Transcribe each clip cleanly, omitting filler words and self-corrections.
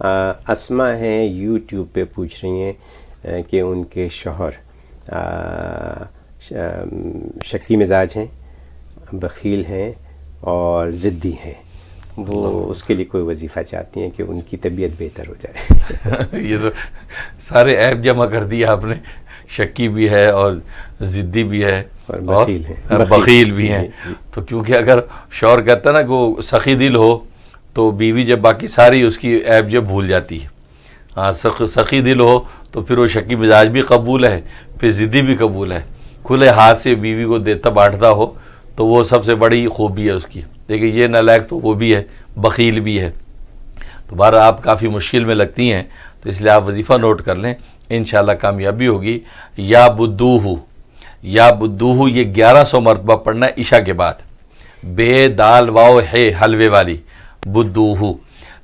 اسما ہیں یوٹیوب پہ پوچھ رہی ہیں کہ ان کے شوہر شکی مزاج ہیں، بخیل ہیں اور ضدی ہیں، وہ اس کے لیے کوئی وظیفہ چاہتی ہیں کہ ان کی طبیعت بہتر ہو جائے۔ یہ تو سارے عیب جمع کر دیا آپ نے، شکی بھی ہے اور ضدی بھی ہے اور بخیل ہیں، بخیل بھی ہیں۔ تو کیونکہ اگر شوہر کہتا ہے نا کہ وہ سخی دل ہو تو بیوی جب باقی ساری اس کی عیب جب بھول جاتی ہے۔ ہاں سخی دل ہو تو پھر وہ شکی مزاج بھی قبول ہے، پھر ضدی بھی قبول ہے۔ کھلے ہاتھ سے بیوی کو دیتا بانٹتا ہو تو وہ سب سے بڑی خوبی ہے اس کی، لیکن یہ نالائق تو وہ بھی ہے، بخیل بھی ہے۔ تو بہرحال آپ کافی مشکل میں لگتی ہیں، تو اس لیے آپ وظیفہ نوٹ کر لیں، انشاءاللہ کامیابی ہوگی۔ یا بدوہو، یا بدوہو یہ 1100 مرتبہ پڑھنا ہے عشاء کے بعد، بے دال واو ہے حلوے والی، بدوہو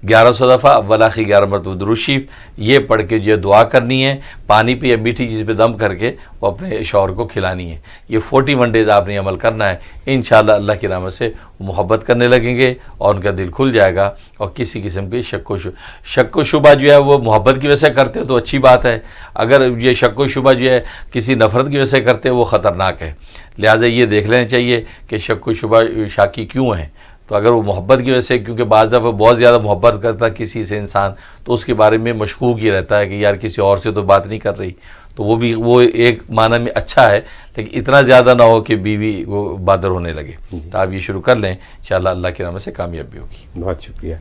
1100 دفعہ، اول آخر 11 مرتبہ درود شریف یہ پڑھ کے جو دعا کرنی ہے، پانی پہ یا میٹھی چیز پہ دم کر کے وہ اپنے شوہر کو کھلانی ہے۔ یہ 41 ڈیز آپ نے عمل کرنا ہے، انشاءاللہ اللہ کی رحمت سے محبت کرنے لگیں گے اور ان کا دل کھل جائے گا، اور کسی قسم کی شک و شبہ جو ہے وہ محبت کی وجہ سے کرتے تو اچھی بات ہے، اگر یہ شک و شبہ جو ہے کسی نفرت کی وجہ سے کرتے وہ خطرناک ہے۔ لہٰذا یہ دیکھ لینا چاہیے کہ شک و شبہ شاکی کیوں ہیں۔ تو اگر وہ محبت کی وجہ سے، کیونکہ بعض دفعہ بہت زیادہ محبت کرتا ہے کسی سے انسان تو اس کے بارے میں مشکوک ہی رہتا ہے کہ یار کسی اور سے تو بات نہیں کر رہی، تو وہ ایک معنی میں اچھا ہے، لیکن اتنا زیادہ نہ ہو کہ بیوی وہ بادر ہونے لگے۔ تو آپ یہ شروع کر لیں، انشاءاللہ اللہ کی رحمت سے کامیابی ہوگی۔ بہت شکریہ۔